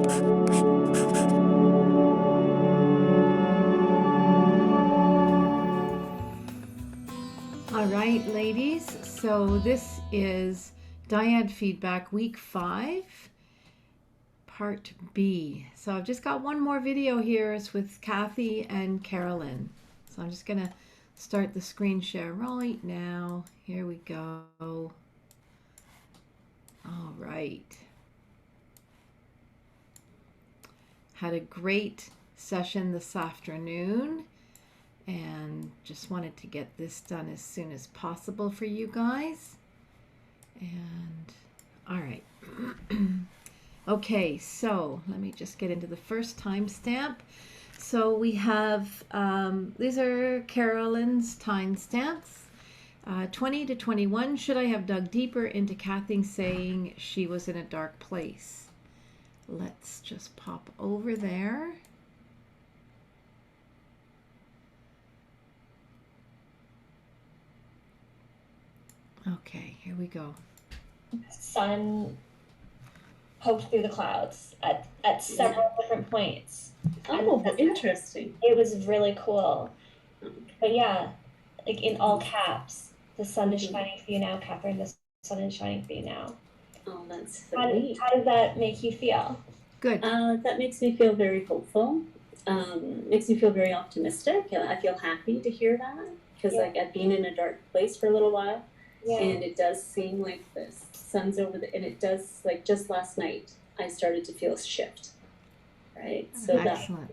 All right, ladies, so this is Dyad Feedback Week 5, Part B. So I've just got one more video here. It's with Kathy and Carolyn. So I'm just going to start the screen share right now. Here we go. All right. Had a great session this afternoon, and just wanted to get this done as soon as possible for you guys. And all right. Okay, so let me just get into the first timestamp. So we have, these are Carolyn's timestamps. 20 to 21, should I have dug deeper into Kathy saying she was in a dark place? Let's just pop over there. Okay, here we go. Sun poked through the clouds at several different points. Oh, interesting. It was really cool. But yeah, like in all caps, the sun is shining for you now, Catherine. The sun is shining for you now. Oh, that's How does that make you feel? Good. That makes me feel very hopeful. Makes me feel very optimistic. I feel happy to hear that because like I've been in a dark place for a little while. Yeah. And it does seem like the sun's over and it does, like just last night, I started to feel a shift, right? So excellent.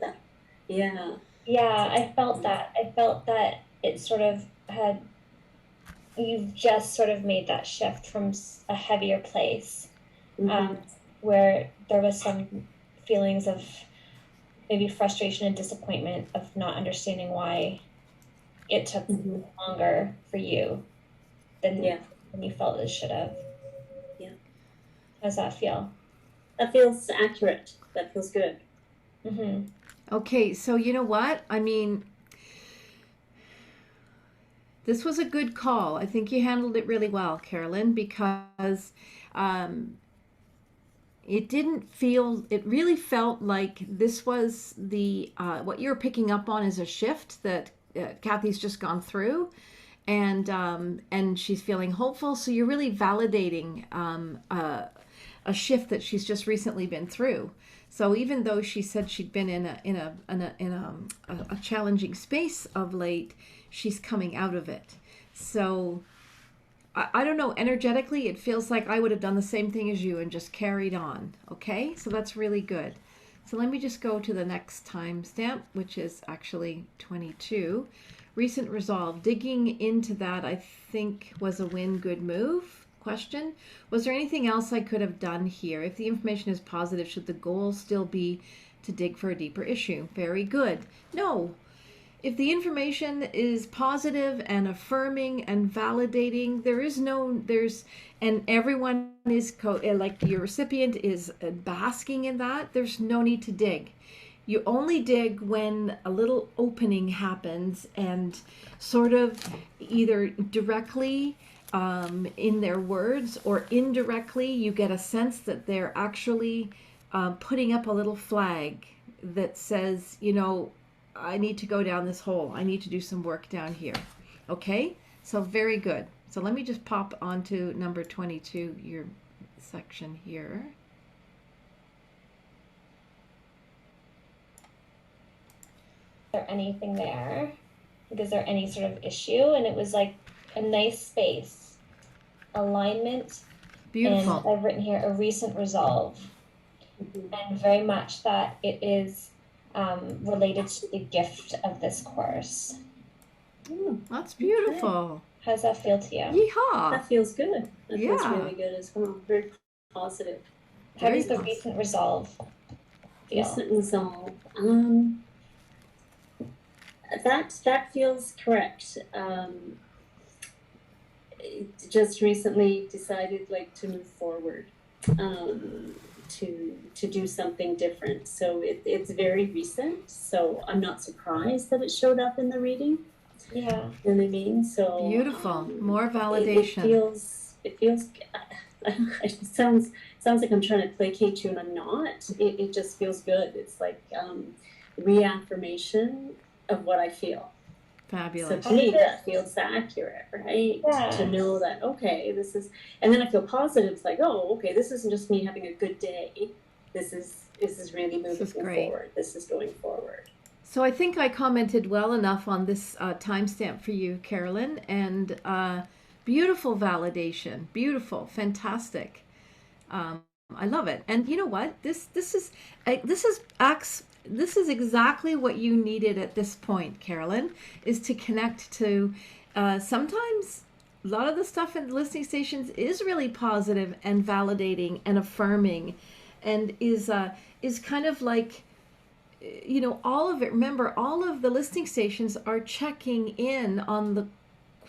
Yeah. Yeah, I felt that. I felt that it sort of had, you've just sort of made that shift from a heavier place, where there was some feelings of maybe frustration and disappointment of not understanding why it took longer for you than you felt it should have. Yeah. How does that feel? That feels accurate. That feels good. Okay, so you know what? I mean, this was a good call. I think you handled it really well, Carolyn, because it really felt like this was the, what you're picking up on is a shift that Kathy's just gone through. And she's feeling hopeful. So you're really validating a shift that she's just recently been through. So even though she said she'd been in a challenging space of late, she's coming out of it. So I don't know, energetically, it feels like I would have done the same thing as you and just carried on. Okay, so that's really good. So let me just go to the next timestamp, which is actually 22. Recent resolve. Digging into that, I think, was a win, good move. Question. Was there anything else I could have done here? If the information is positive, should the goal still be to dig for a deeper issue? Very good. No. If the information is positive and affirming and validating, and everyone is, like your recipient is basking in that, there's no need to dig. You only dig when a little opening happens and sort of either directly in their words or indirectly you get a sense that they're actually putting up a little flag that says, you know, I need to go down this hole. I need to do some work down here. Okay? So very good. So let me just pop onto number 22, your section here. Is there anything there? Like, is there any sort of issue? And it was like a nice space, alignment. Beautiful. And I've written here a recent resolve, and very much that it is related to the gift of this course. That's beautiful. Okay. How does that feel to you? Yeehaw! That feels good. That feels really good as well. Very positive. How does the recent resolve feel? Recent resolve. That feels correct. Just recently decided like to move forward, to do something different. So it's very recent. So I'm not surprised that it showed up in the reading. Yeah. You know what I mean? So beautiful. More validation. It feels. It sounds sounds like I'm trying to placate you and I'm not. It just feels good. It's like reaffirmation of what I feel. Fabulous. So to me, that feels accurate, right? Yeah. To know that, okay, this is, and then I feel positive. It's like, oh, okay, this isn't just me having a good day. This is really moving forward. This is going forward. So I think I commented well enough on this timestamp for you, Carolyn, and beautiful validation, beautiful, fantastic. I love it. And you know what? This is exactly what you needed at this point, Carolyn, is to connect to sometimes a lot of the stuff in the listening stations is really positive and validating and affirming, and is kind of like, you know, all of it. Remember, all of the listening stations are checking in on the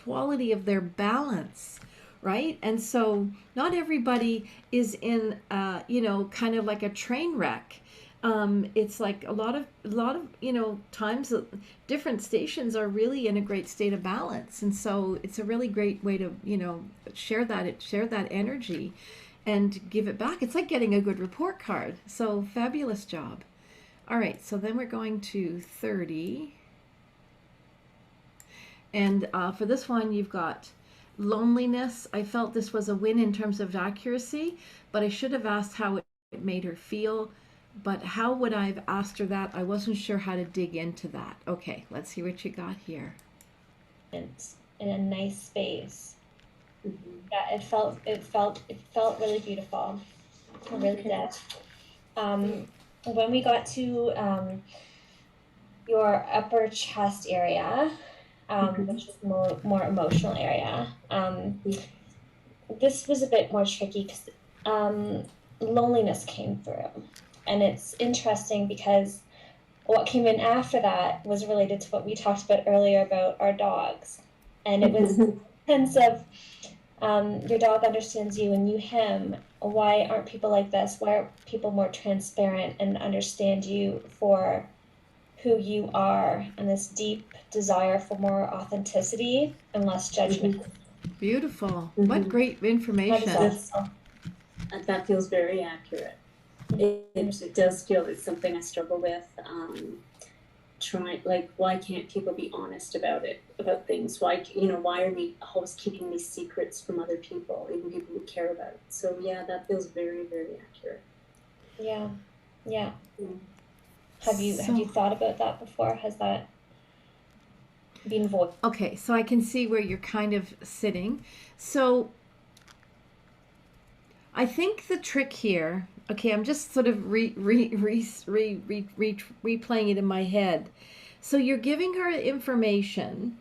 quality of their balance, right? And so not everybody is in you know, kind of like a train wreck. It's like a lot of you know, times different stations are really in a great state of balance, and so it's a really great way to, you know, share that energy and give it back. It's like getting a good report card. So fabulous job. All right, so then we're going to 30. And for this one, you've got loneliness. I felt this was a win in terms of accuracy, but I should have asked how it made her feel. But how would I have asked her that? I wasn't sure how to dig into that. Okay, let's see what you got here. In a nice space. Yeah, it felt really beautiful. It really did. When we got to your upper chest area, which is more emotional area, this was a bit more tricky because loneliness came through. And it's interesting because what came in after that was related to what we talked about earlier about our dogs. And it was a sense of your dog understands you and you him. Why aren't people like this? Why are people more transparent and understand you for who you are, and this deep desire for more authenticity and less judgment? Beautiful. What great information. That feels very accurate. It does feel it's something I struggle with. Like, why can't people be honest about things? Why, you know, why are we always keeping these secrets from other people, even people we care about? So yeah, that feels very, very accurate. Yeah. Have you thought about that before? Has that been voiced? Okay, so I can see where you're kind of sitting. So I think the trick here, okay, I'm just sort of replaying it in my head. So you're giving her information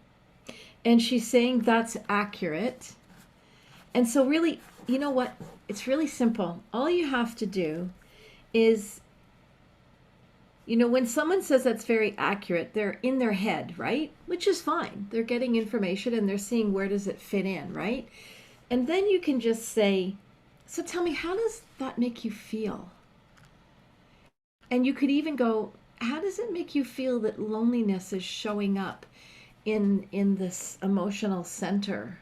and she's saying that's accurate. And so really, you know what? It's really simple. All you have to do is, you know, when someone says that's very accurate, they're in their head, right? Which is fine. They're getting information and they're seeing where does it fit in, right? And then you can just say, so tell me, how does that make you feel? And you could even go, how does it make you feel that loneliness is showing up in this emotional center?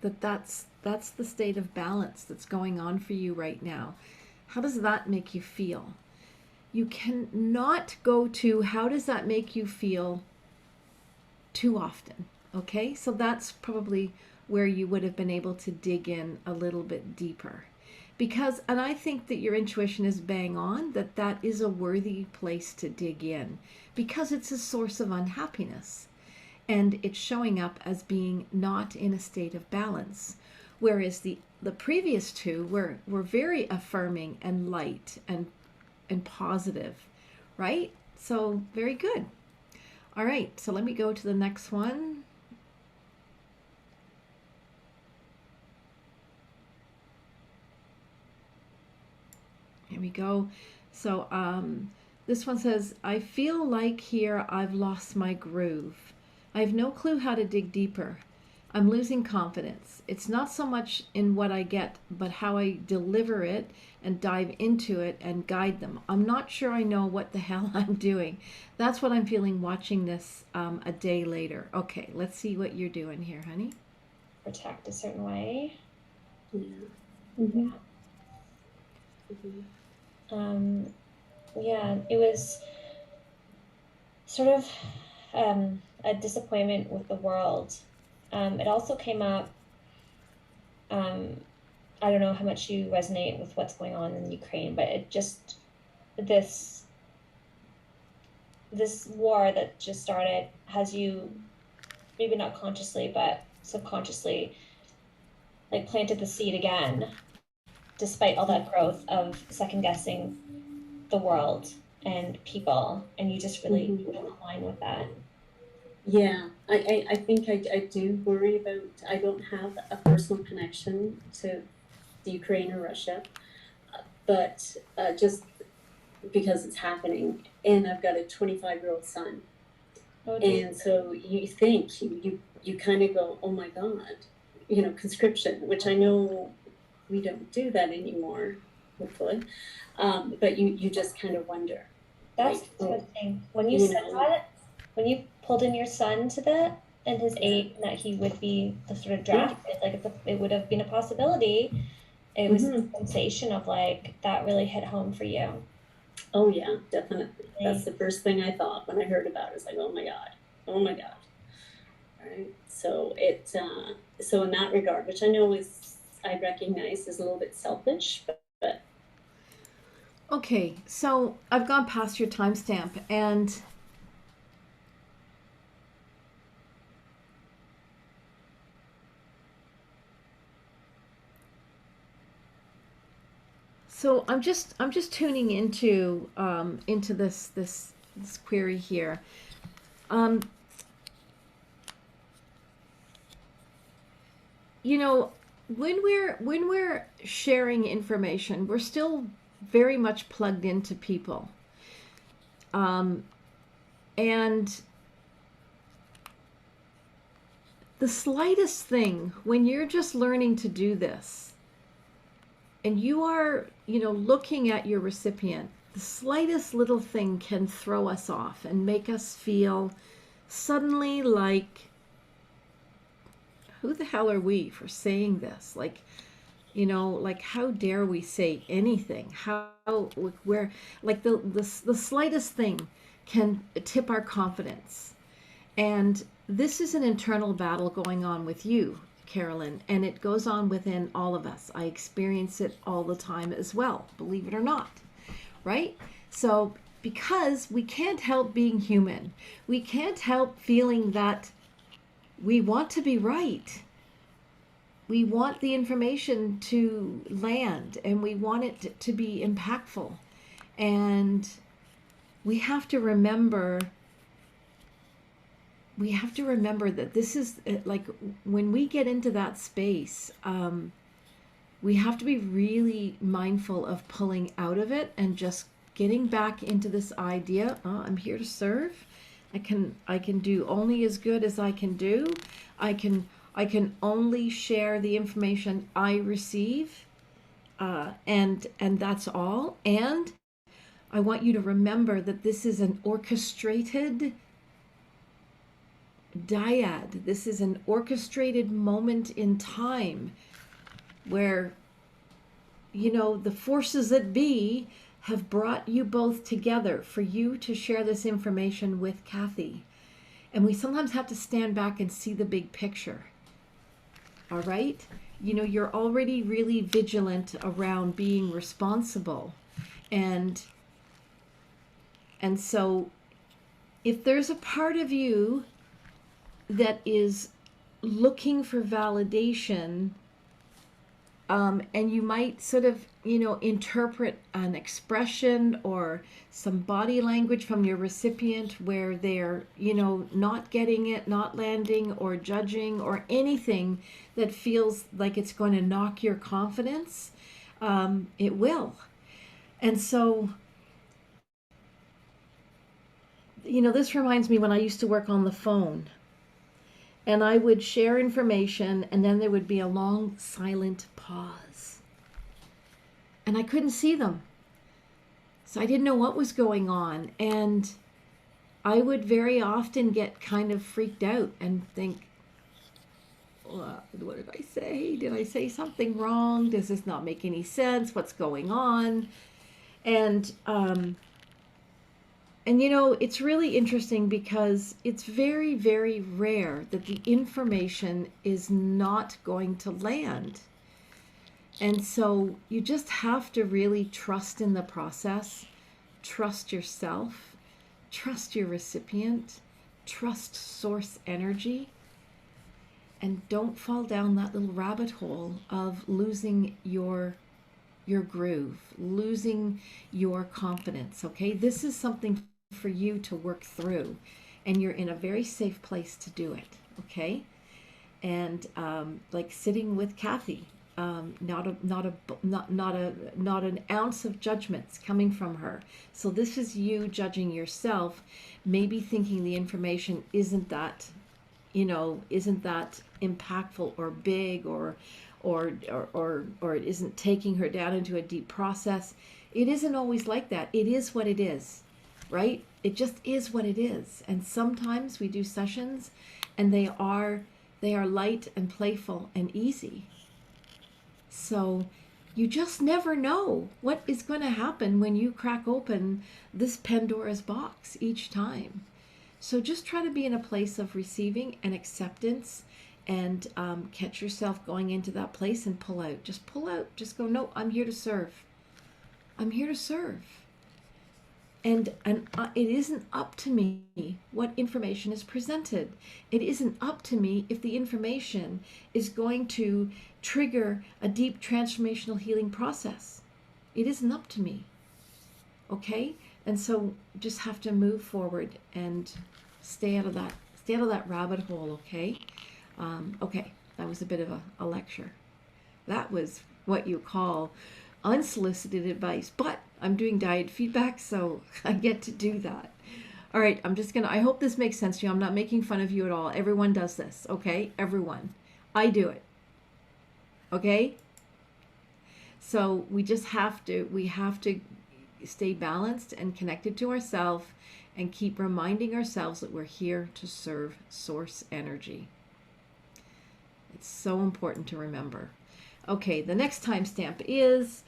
That's the state of balance that's going on for you right now. How does that make you feel? You cannot go to how does that make you feel too often, okay? So that's probably where you would have been able to dig in a little bit deeper. Because, and I think that your intuition is bang on, that is a worthy place to dig in because it's a source of unhappiness and it's showing up as being not in a state of balance. Whereas the previous two were very affirming and light and positive, right? So very good. All right, so let me go to the next one. Here we go. So this one says, I feel like here I've lost my groove. I have no clue how to dig deeper. I'm losing confidence. It's not so much in what I get, but how I deliver it and dive into it and guide them. I'm not sure I know what the hell I'm doing. That's what I'm feeling watching this a day later. Okay, let's see what you're doing here, honey. Protect a certain way. Yeah. Yeah. Yeah, it was sort of a disappointment with the world. It also came up. Um, I don't know how much you resonate with what's going on in Ukraine, but it just this this war that just started has you, maybe not consciously but subconsciously, like planted the seed again, despite all that growth of second guessing the world and people, and you just really don't align with that. Yeah, I think I do worry about, I don't have a personal connection to the Ukraine or Russia, but just because it's happening, and I've got a 25-year-old son. And so you think, you kind of go, oh my God, you know, conscription, which I know we don't do that anymore, hopefully. But you just kind of wonder. That's like, interesting. When you said that, when you pulled in your son to that and his age, and that he would be the sort of drafted, like it would have been a possibility. It was a sensation of like, that really hit home for you. Oh yeah, definitely. That's the first thing I thought when I heard about it. It's like, oh my God, oh my God. Right. So so in that regard, which I know I recognize is a little bit selfish, but Okay, so I've gone past your timestamp, and so I'm just tuning into this query here. You know, when we're sharing information, we're still very much plugged into people, and the slightest thing when you're just learning to do this, and you are, looking at your recipient, the slightest little thing can throw us off and make us feel suddenly like, who the hell are we for saying this? Like, like, how dare we say anything? Where, like, the slightest thing can tip our confidence. And this is an internal battle going on with you, Carolyn, and it goes on within all of us. I experience it all the time as well, believe it or not, right? So, because we can't help being human, we can't help feeling that we want to be right. We want the information to land, and we want it to be impactful. And we have to remember that this is like, when we get into that space, we have to be really mindful of pulling out of it and just getting back into this idea. I'm here to serve. I can do only as good as I can do. I can only share the information I receive, and that's all. And I want you to remember that this is an orchestrated dyad. This is an orchestrated moment in time where, the forces that be have brought you both together for you to share this information with Kathy. And we sometimes have to stand back and see the big picture. All right? You're already really vigilant around being responsible. And so if there's a part of you that is looking for validation, and you might sort of, interpret an expression or some body language from your recipient where they're, not getting it, not landing, or judging, or anything that feels like it's going to knock your confidence, it will. And so, this reminds me when I used to work on the phone. And I would share information, and then there would be a long, silent pause. And I couldn't see them. So I didn't know what was going on. And I would very often get kind of freaked out and think, what did I say? Did I say something wrong? Does this not make any sense? What's going on? And you know, it's really interesting because it's very, very rare that the information is not going to land. And so you just have to really trust in the process, trust yourself, trust your recipient, trust source energy, and don't fall down that little rabbit hole of losing your groove, losing your confidence, okay? This is something for you to work through, and you're in a very safe place to do it, okay? And like sitting with Kathy, not an ounce of judgments coming from her. So this is you judging yourself, maybe thinking the information isn't that, you know, isn't that impactful or big, or it isn't taking her down into a deep process. It isn't always like that. It is what it is, right? It just is what it is. And sometimes we do sessions and they are light and playful and easy. So you just never know what is going to happen when you crack open this Pandora's box each time. So just try to be in a place of receiving and acceptance, and catch yourself going into that place and pull out. Just pull out. Just go, no, I'm here to serve. I'm here to serve. And it isn't up to me what information is presented. It isn't up to me if the information is going to trigger a deep transformational healing process. It isn't up to me. Okay? And so just have to move forward and stay out of that rabbit hole, okay? Okay, that was a bit of a lecture. That was what you call unsolicited advice, but I'm doing Dyad feedback, so I get to do that. All right, I hope this makes sense to you. I'm not making fun of you at all. Everyone does this, okay? Everyone. I do it. Okay? So we have to stay balanced and connected to ourselves and keep reminding ourselves that we're here to serve source energy. It's so important to remember. Okay, the next timestamp is,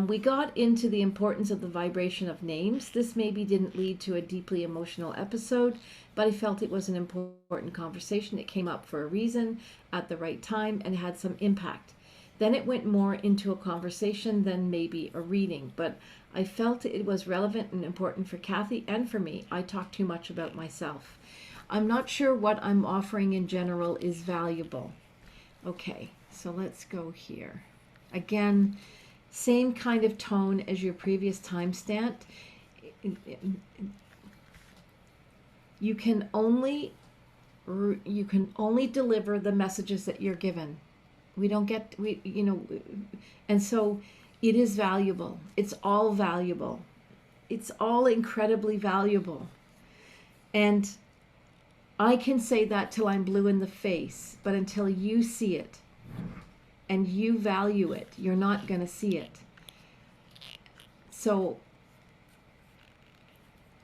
we got into the importance of the vibration of names. This maybe didn't lead to a deeply emotional episode, but I felt it was an important conversation. It came up for a reason at the right time and had some impact. Then it went more into a conversation than maybe a reading, but I felt it was relevant and important for Kathy and for me. I talk too much about myself. I'm not sure what I'm offering in general is valuable. Okay, so let's go here. Again, same kind of tone as your previous timestamp. You can only deliver the messages that you're given. And so it is valuable. It's all valuable. It's all incredibly valuable. And I can say that till I'm blue in the face, but until you see it and you value it, you're not going to see it. So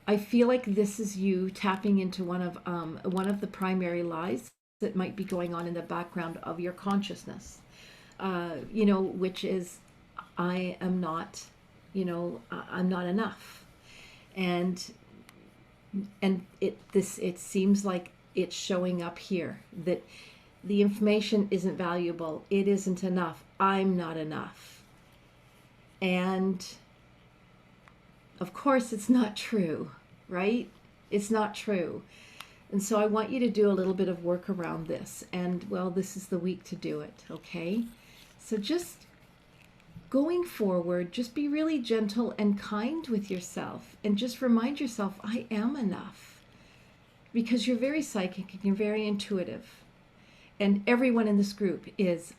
I feel like this is you tapping into one of the primary lies that might be going on in the background of your consciousness, which is, I am not, I'm not enough. And it seems like it's showing up here, that the information isn't valuable. It isn't enough. I'm not enough. And of course it's not true, right? It's not true. And so I want you to do a little bit of work around this. And well, this is the week to do it, okay? So just going forward, just be really gentle and kind with yourself, and just remind yourself, I am enough. Because you're very psychic and you're very intuitive. And everyone in this group is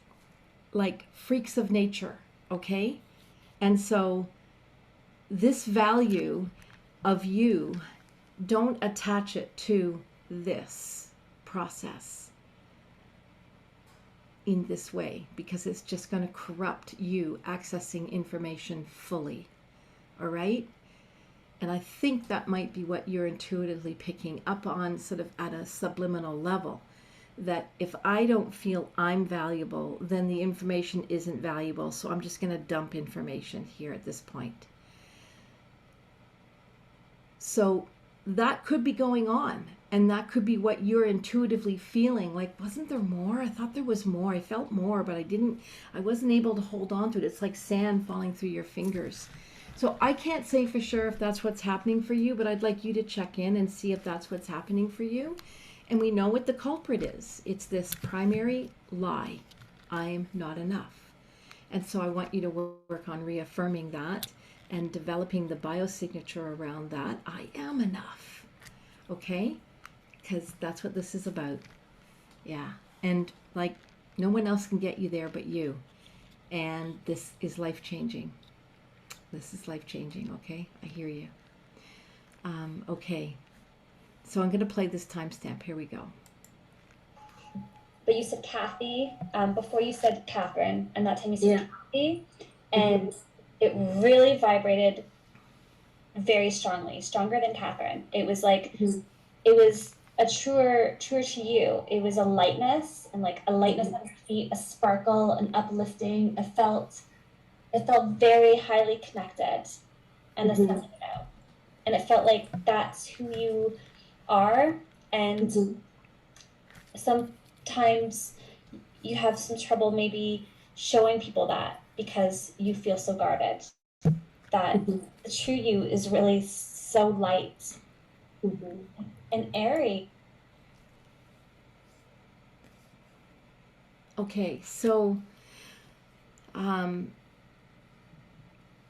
like freaks of nature, okay? And so this value of you, don't attach it to this process in this way, because it's just going to corrupt you accessing information fully. All right? And I think that might be what you're intuitively picking up on, sort of at a subliminal level, that if I don't feel I'm valuable, then the information isn't valuable. So I'm just going to dump information here at this point. So that could be going on. And that could be what you're intuitively feeling. Like, wasn't there more? I thought there was more. I felt more, but I wasn't able to hold on to it. It's like sand falling through your fingers. So I can't say for sure if that's what's happening for you, but I'd like you to check in and see if that's what's happening for you. And we know what the culprit is. It's this primary lie. I'm not enough. And so I want you to work on reaffirming that and developing the biosignature around that. I am enough. Okay? Because that's what this is about. Yeah. And like, no one else can get you there but you. And this is life-changing. This is life-changing, okay? I hear you. Okay. So I'm going to play this timestamp. Here we go. But you said Kathy before you said Catherine, and that time you said Kathy, and it really vibrated very strongly, stronger than Catherine. It was like, it was a truer to you. It was a lightness, and like a lightness on your feet, a sparkle, an uplifting. It felt very highly connected, and and it felt like that's who you are. And sometimes you have some trouble maybe showing people that because you feel so guarded. That the true you is really so light and airy. Okay, so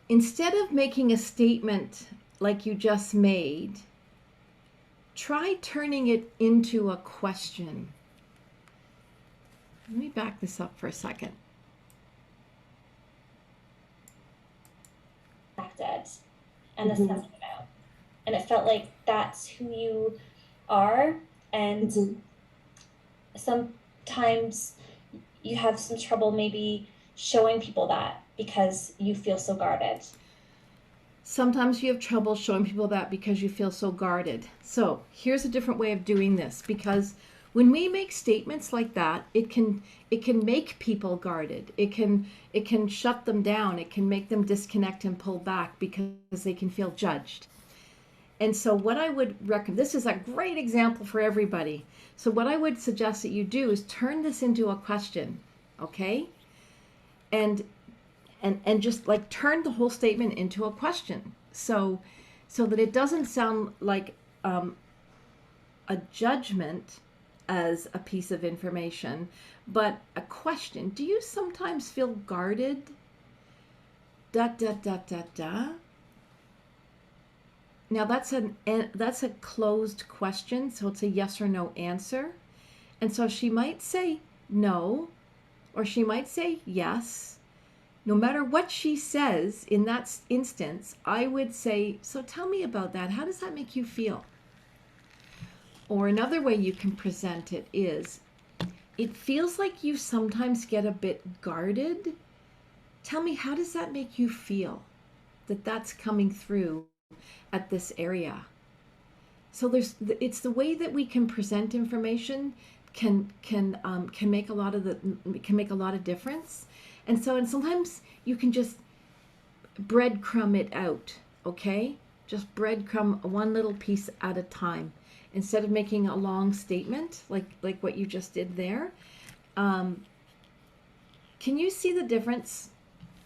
instead of making a statement like you just made, try turning it into a question. Let me back this up for a second. And and it felt like that's who you are. And sometimes you have some trouble maybe showing people that because you feel so guarded. Sometimes you have trouble showing people that because you feel so guarded. So here's a different way of doing this, because when we make statements like that, it can make people guarded. It can shut them down. It can make them disconnect and pull back because they can feel judged. And so what I would recommend, this is a great example for everybody. So what I would suggest that you do is turn this into a question, okay? And just like turn the whole statement into a question. So that it doesn't sound like a judgment as a piece of information, but a question. Do you sometimes feel guarded? Da da da da da. Now that's a closed question, so it's a yes or no answer. And so she might say no, or she might say yes. No matter what she says in that instance, I would say, so tell me about that. How does that make you feel? Or another way you can present it is, it feels like you sometimes get a bit guarded. Tell me, how does that make you feel that that's coming through at this area? So it's the way that we can present information can make a lot of difference. And sometimes you can just breadcrumb it out, okay? Just breadcrumb one little piece at a time instead of making a long statement like what you just did there. Can you see the difference?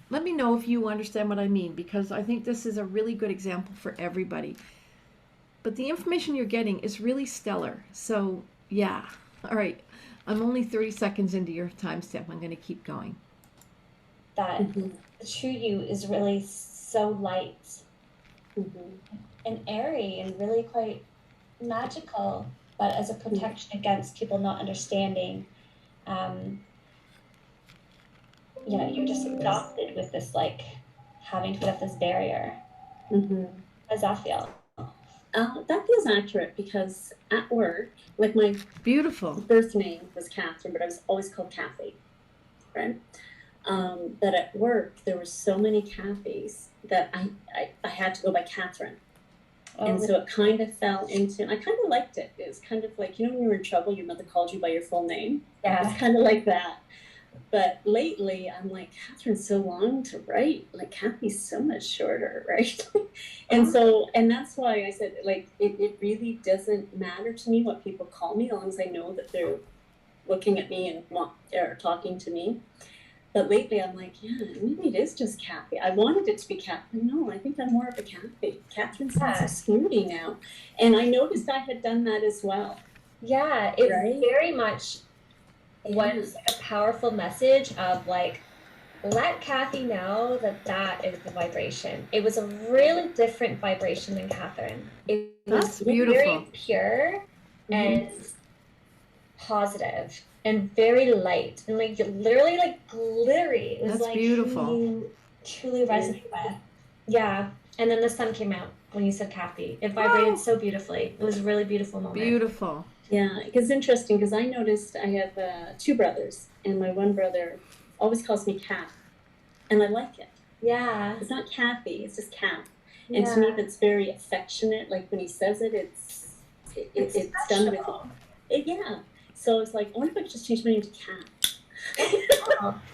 Let me know if you understand what I mean, because I think this is a really good example for everybody. But the information you're getting is really stellar. So yeah, all right. I'm only 30 seconds into your timestamp. I'm going to keep going. That the true you is really so light and airy and really quite magical, but as a protection against people not understanding. You're just adopted with this, like, having to put up this barrier. How does that feel? That feels accurate, because at work, like, my beautiful birth name was Catherine, but I was always called Kathy, right? But at work, there were so many Kathys that I had to go by Catherine. And so it kind of fell into, I kind of liked it. It was kind of like, you know, when you were in trouble, your mother called you by your full name. Yeah. It's kind of like that. But lately, I'm like, Catherine's so long to write. Like, Kathy's so much shorter, right? And so, and that's why I said, like, it really doesn't matter to me what people call me, as long as I know that they're looking at me and or talking to me. But lately, I'm like, yeah, maybe it is just Kathy. I wanted it to be Kathy. No, I think I'm more of a Kathy. Catherine sounds so snooty now. And I noticed I had done that as well. Yeah, it very much was a powerful message of like, let Kathy know that that is the vibration. It was a really different vibration than Catherine. It was very pure and positive and very light and like literally like glittery. It was like beautiful. You truly resonate with. Yeah. And then the sun came out when you said Kathy. It vibrated so beautifully. It was a really beautiful moment. Beautiful. Yeah, it's interesting because I noticed I have 2 brothers, and my one brother always calls me Kat, and I like it. Yeah. It's not Kathy, it's just Kat. And to me, that's very affectionate. Like when he says it, it's done with it. Yeah. So it's like, I wonder if I could just change my name to Kat.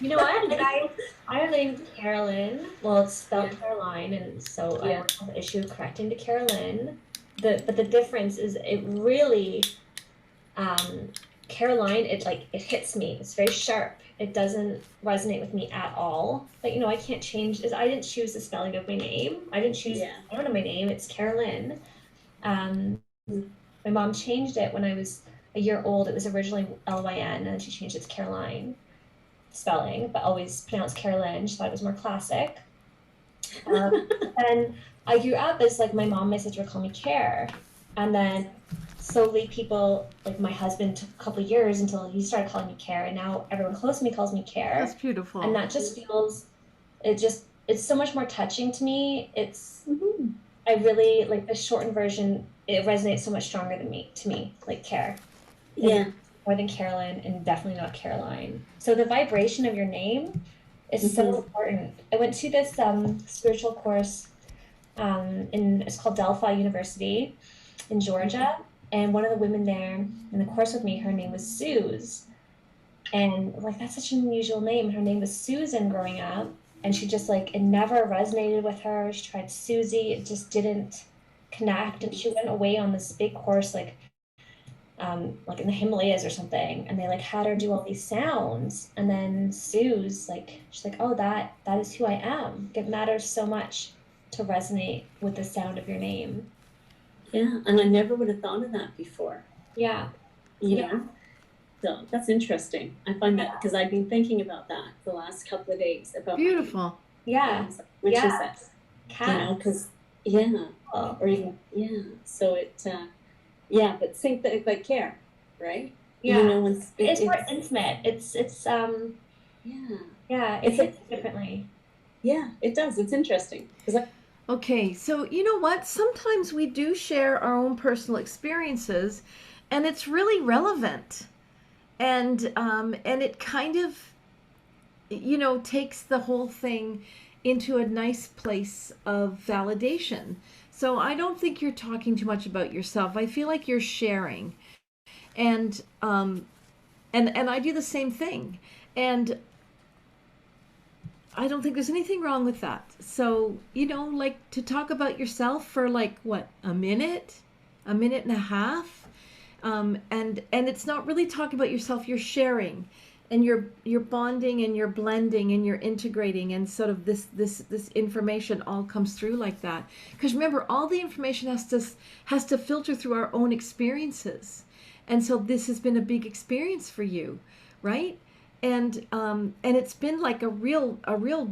You know what? Like I named Carolyn. Well, it's spelled Caroline, and so I don't have an issue correcting to Carolyn. But the difference is it really, Caroline, it hits me. It's very sharp. It doesn't resonate with me at all. But I can't change. I didn't choose the spelling of my name. I didn't choose the sound of my name. It's Carolyn. My mom changed it when I was a year old. It was originally Lyn, and then she changed it to Caroline spelling, but always pronounced Carolyn. She thought it was more classic. And I grew up as like my mom and my sister would call me Care, and then slowly people, like my husband, took a couple of years until he started calling me Care, and now everyone close to me calls me Care. That's beautiful. And that just feels, it's so much more touching to me. It's I really like the shortened version. It resonates so much stronger to me, like Care. Yeah. More than Carolyn, and definitely not Caroline. So the vibration of your name is so important. I went to this spiritual course it's called Delphi University in Georgia, and one of the women there in the course with me, her name was Suze, and like that's such an unusual name. Her name was Susan growing up, and she just like it never resonated with her. She tried Susie, it just didn't connect, and she went away on this big course like in the Himalayas or something, and they like had her do all these sounds, and then Sue's like, she's like, oh, that is who I am. It matters so much to resonate with the sound of your name. Yeah, and I never would have thought of that before. Yeah. You know? So that's interesting. I find that because I've been thinking about that the last couple of days about beautiful. Which is that? Cat. You know, because or even so it. Yeah, but same thing like Care, right? Yeah, you know, it's more intimate. It's it hits differently. Yeah, it does. It's interesting. Okay, so you know what? Sometimes we do share our own personal experiences, and it's really relevant, and it kind of, takes the whole thing into a nice place of validation. So I don't think you're talking too much about yourself. I feel like you're sharing, and I do the same thing, and I don't think there's anything wrong with that. So like to talk about yourself for like what, a minute and a half, and it's not really talking about yourself. You're sharing, and you're bonding, and you're blending, and you're integrating, and sort of this information all comes through like that. Because remember, all the information has to filter through our own experiences, and so this has been a big experience for you, right? And it's been like a real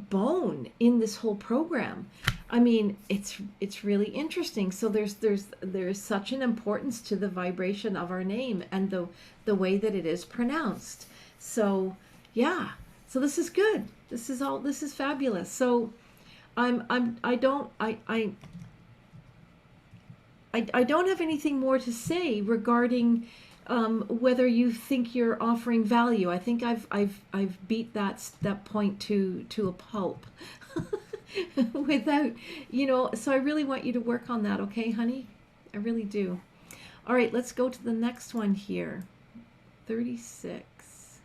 bone in this whole program. I mean, it's really interesting. So there's such an importance to the vibration of our name and the way that it is pronounced. So yeah, so this is good. This is fabulous. So I don't have anything more to say regarding whether you think you're offering value. I think I've beat that point to a pulp. without, so I really want you to work on that, okay, honey? I really do. All right, let's go to the next one here. 36.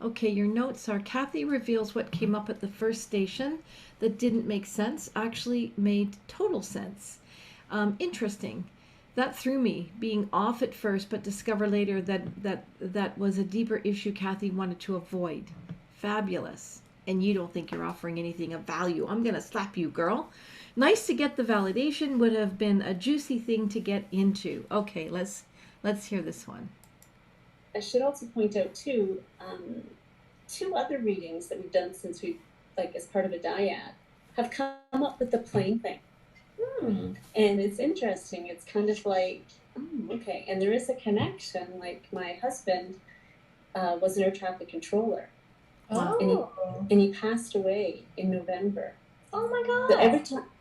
Okay, your notes are Kathy reveals what came up at the first station that didn't make sense actually made total sense. Interesting. That threw me, being off at first, but discover later that was a deeper issue Kathy wanted to avoid. Fabulous. And you don't think you're offering anything of value. I'm going to slap you, girl. Nice to get the validation, would have been a juicy thing to get into. Okay, let's hear this one. I should also point out too, two other readings that we've done since we, like as part of a dyad, have come up with the plane thing. And it's interesting. It's kind of like, okay. And there is a connection. Like my husband was an air traffic controller. And he passed away in November. Oh my God.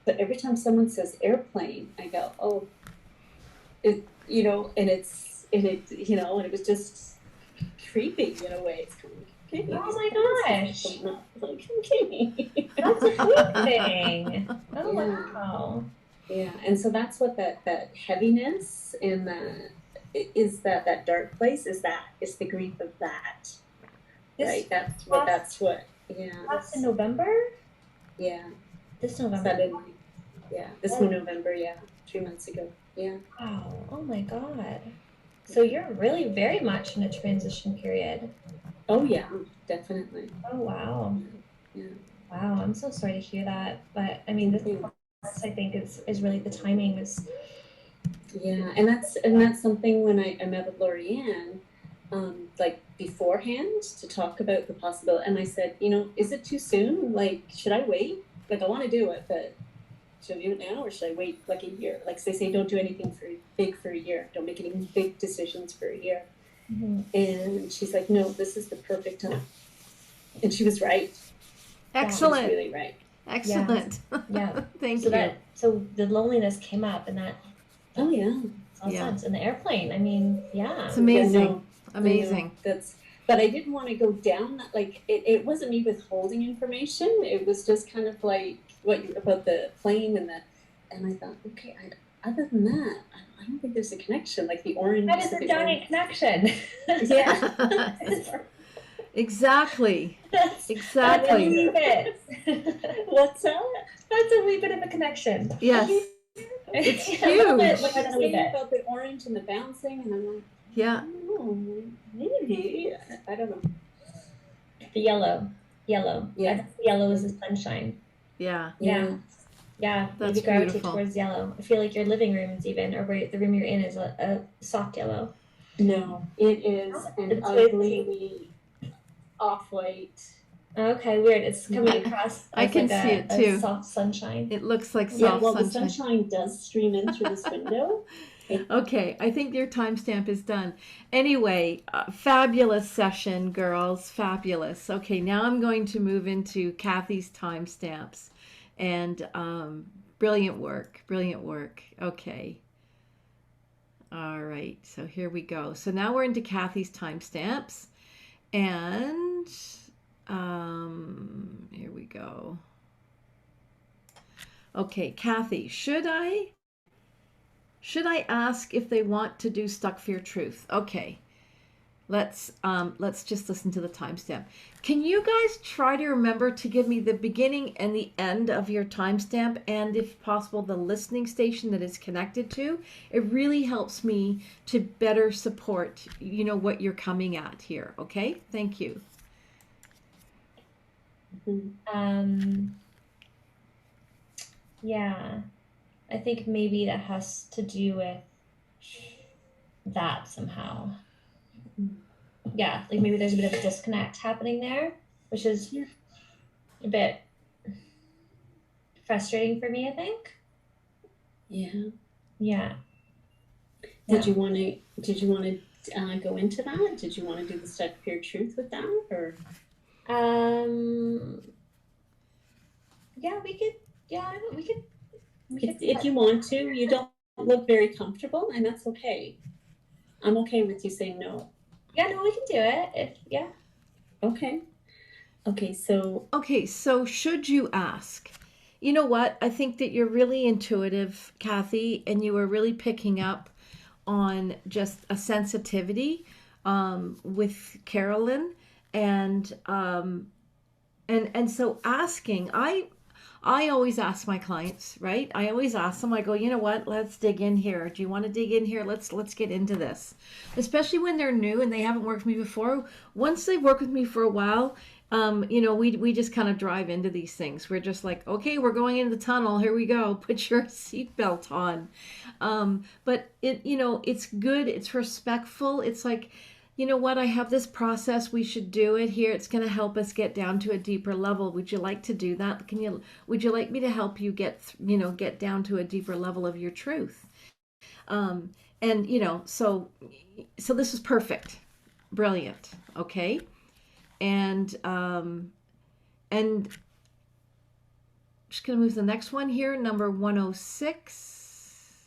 But every time someone says airplane, I go, oh, and it was just creepy in a way. It's kind of like, okay. Oh my gosh. Like, okay. That's a cool thing. Oh, Yeah. wow. Yeah, and so that's what that heaviness and that dark place is the grief of that. Right? That's what. Yeah. That's in November? Yeah. This November. Suddenly. Yeah. This November, 3 months ago. Yeah. Wow. Oh my God. So you're really very much in a transition period. Oh yeah, definitely. Oh wow. Yeah. Wow, I'm so sorry to hear that. But I mean, this I think is really the timing is. Yeah, and that's something when I met with Lorianne, like beforehand to talk about the possibility, and I said, is it too soon? Like, should I wait? Like, I want to do it, but should I do it now or should I wait like a year? Like they say, don't do anything big for a year. Don't make any big decisions for a year. Mm-hmm. And she's like, no, this is the perfect time. And she was right. Excellent. She was really right. Excellent. Yeah. Thank you. So the loneliness came up and that. Oh yeah. All sense in the airplane. I mean, yeah. It's amazing. Yeah, no, amazing. But I didn't want to go down that. Like it wasn't me withholding information. It was just kind of like about the plane and I thought, okay, other than that, I don't think there's a connection. Like the orange. That is a giant connection. Yeah. Exactly. Exactly. What's that? That's a wee bit of a connection. Yes. It's huge. Like I was saying about the orange and the bouncing, and I'm like, yeah. Maybe. I don't know. The yellow. Yeah. I think the yellow is the sunshine. Yeah. Yeah. That's maybe gravitate beautiful. towards yellow. I feel like your living room is even, or where the room you're in is a soft yellow. No, it is an ugly off-white. Okay, weird. It's coming across. I can see it too. Soft sunshine. It looks like soft sunshine. The sunshine does stream in through this window. Okay, I think your timestamp is done. Anyway, fabulous session, girls. Fabulous. Okay, now I'm going to move into Kathy's timestamps. And brilliant work. Okay. All right, so here we go. So now we're into Kathy's timestamps. And here we go. Okay, Kathy, should I ask if they want to do Stuck for Your Truth? Okay. Let's just listen to the timestamp. Can you guys try to remember to give me the beginning and the end of your timestamp, and if possible, the listening station that it's connected to? It really helps me to better support, what you're coming at here. Okay? Thank you. Yeah. I think maybe that has to do with that somehow. Yeah, like maybe there's a bit of a disconnect happening there, which is a bit frustrating for me, I think. Yeah. Did you want to go into that? Did you want to do the Stuck for Your Truth with that, or? Yeah, we could. Yeah, we could. If you want to, you don't look very comfortable, and that's okay. I'm okay with you saying no. Yeah, no, we can do it. Okay. Okay, so Okay, so should you ask? You know what? I think that you're really intuitive, Kathy, and you were really picking up on just a sensitivity with Carolyn, and so asking, I always ask my clients, right? I always ask them. I go, you know what? Let's dig in here. Do you want to dig in here? Let's get into this, especially when they're new and they haven't worked with me before. Once they've worked with me for a while, we just kind of drive into these things. We're just like, okay, we're going into the tunnel. Here we go. Put your seatbelt on. But it's good. It's respectful. It's like, you know what, I have this process, we should do it here, it's going to help us get down to a deeper level. Would you like to do that? Would you like me to help you get down to a deeper level of your truth? And so this is perfect, brilliant. Okay. And just going to move to the next one here, number 106.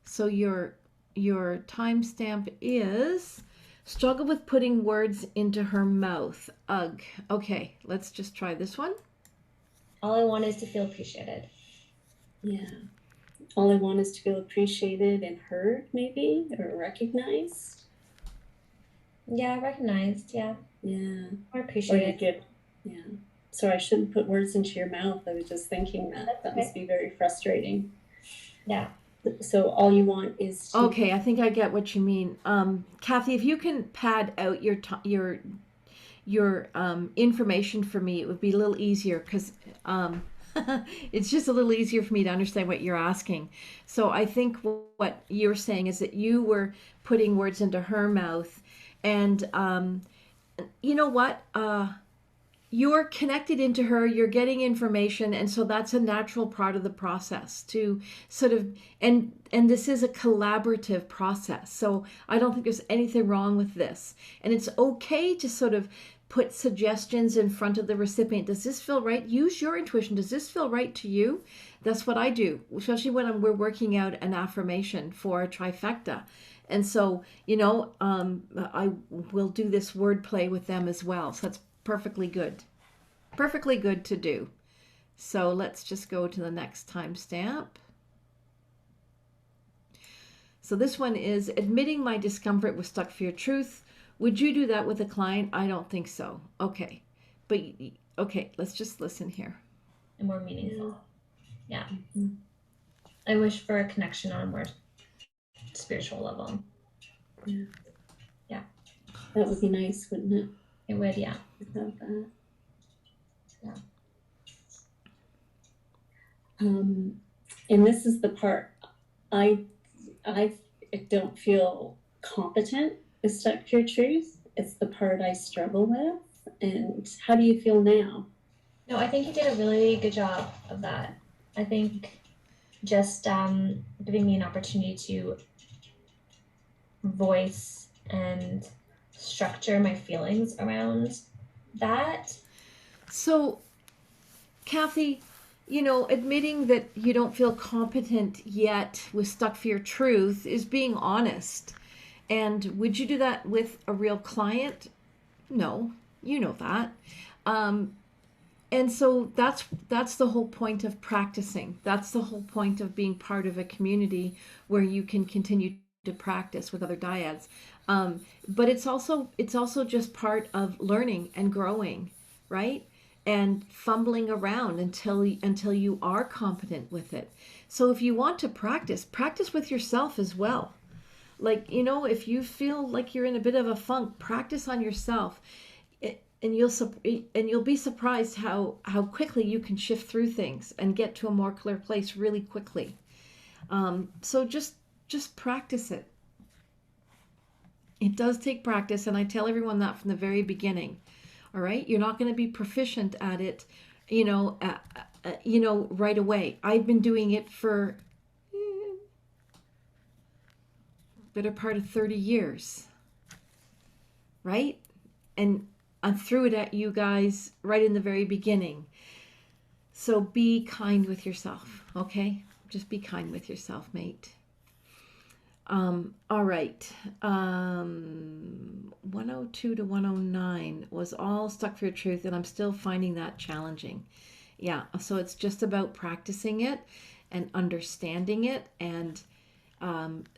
So your timestamp is struggle with putting words into her mouth. Ugh. Okay, let's just try this one. All I want is to feel appreciated. Yeah. All I want is to feel appreciated and heard, maybe, or recognized. Yeah, recognized. Yeah. Yeah. Or appreciated. Yeah. Sorry, I shouldn't put words into your mouth. I was just thinking that must be very frustrating. Yeah. So all you want is to... Okay, I think I get what you mean. Kathy, if you can pad out your information for me, it would be a little easier because it's just a little easier for me to understand what you're asking. So I think what you're saying is that you were putting words into her mouth, and you know what? You're connected into her, you're getting information, and so that's a natural part of the process to sort of, and this is a collaborative process, so I don't think there's anything wrong with this, and it's okay to sort of put suggestions in front of the recipient. Does this feel right? Use your intuition. Does this feel right to you? That's what I do, especially when we're working out an affirmation for a trifecta. And so, I will do this wordplay with them as well. So that's perfectly good. Perfectly good to do. So let's just go to the next timestamp. So this one is admitting my discomfort with stuck for your truth. Would you do that with a client? I don't think so. Okay. But okay, let's just listen here. And more meaningful. Yeah. Mm-hmm. I wish for a connection on a more spiritual level. Yeah. Yeah. That would be nice, wouldn't it? It would, yeah. Without that. Yeah. And this is the part I don't feel competent with stuck to your truth. It's the part I struggle with. And how do you feel now? No, I think you did a really good job of that. I think just giving me an opportunity to voice and structure my feelings around that. So, Kathy, admitting that you don't feel competent yet with stuck for your truth is being honest. And would you do that with a real client? No, you know that. And so that's the whole point of practicing. That's the whole point of being part of a community where you can continue to practice with other dyads. But it's also just part of learning and growing, right? And fumbling around until you are competent with it. So if you want to practice with yourself as well. Like, if you feel like you're in a bit of a funk, practice on yourself. And you'll be surprised how quickly you can shift through things and get to a more clear place really quickly. So just practice it. It does take practice, and I tell everyone that from the very beginning. All right, you're not going to be proficient at it, right away. I've been doing it for better part of 30 years, right? And I threw it at you guys right in the very beginning. So be kind with yourself, okay? Just be kind with yourself, mate. All right. 102 to 109 was all stuck for your truth, and I'm still finding that challenging. Yeah, so it's just about practicing it and understanding it and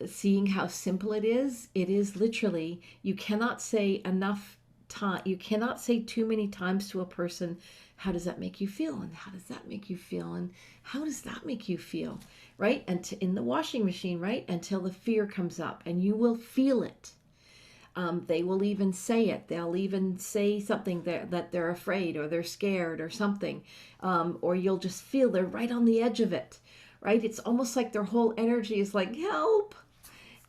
seeing how simple it is. It is literally, you cannot say enough time, you cannot say too many times to a person, how does that make you feel? And how does that make you feel? And how does that make you feel? Right? And in the washing machine, right? Until the fear comes up and you will feel it. They will even say it. They'll even say something that they're afraid or they're scared or something. Or you'll just feel they're right on the edge of it, right? It's almost like their whole energy is like, help.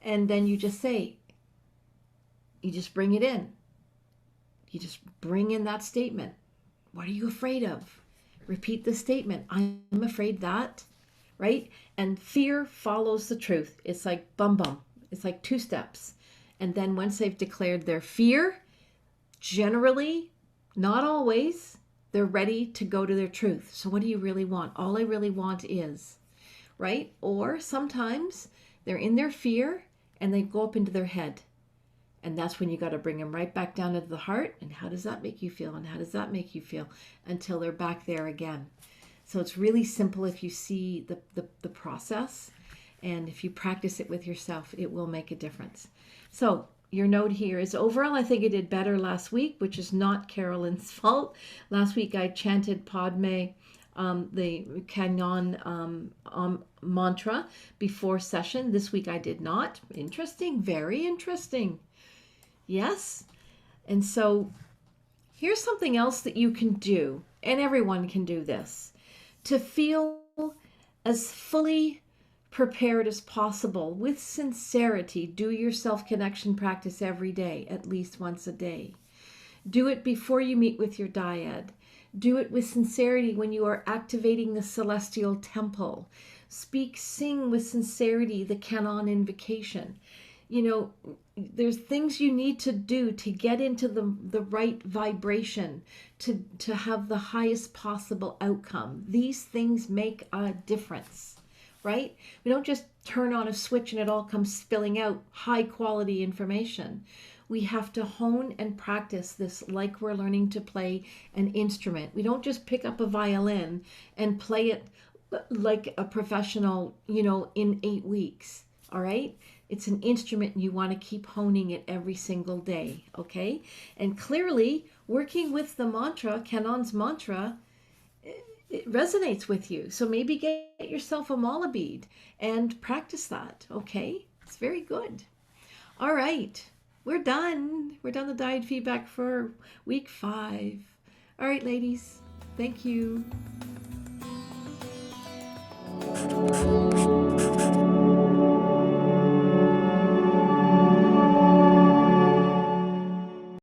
And then you just say, you just bring it in. You just bring in that statement. What are you afraid of? Repeat the statement. I'm afraid that, right? And fear follows the truth. It's like bum bum. It's like 2 steps. And then once they've declared their fear, generally, not always, they're ready to go to their truth. So what do you really want? All I really want is, right? Or sometimes they're in their fear and they go up into their head. And that's when you got to bring them right back down into the heart. And how does that make you feel? And how does that make you feel? Until they're back there again. So it's really simple if you see the process. And if you practice it with yourself, it will make a difference. So your note here is overall, I think I did better last week, which is not Carolyn's fault. Last week I chanted Padme, the Kanyon mantra before session. This week I did not. Interesting. Very interesting. Yes. And so here's something else that you can do, and everyone can do this, to feel as fully prepared as possible with sincerity. Do your self-connection practice every day, at least once a day. Do it before you meet with your dyad. Do it with sincerity when you are activating the celestial temple. Sing with sincerity the Canon invocation. You know, there's things you need to do to get into the right vibration, to have the highest possible outcome. These things make a difference, right? We don't just turn on a switch and it all comes spilling out high quality information. We have to hone and practice this like we're learning to play an instrument. We don't just pick up a violin and play it like a professional, in 8 weeks, all right? It's an instrument and you want to keep honing it every single day, okay? And clearly, working with the mantra, Canon's mantra, it resonates with you. So maybe get yourself a mala bead and practice that, okay? It's very good. All right, we're done. We're done the Dyad feedback for week 5. All right, ladies, thank you.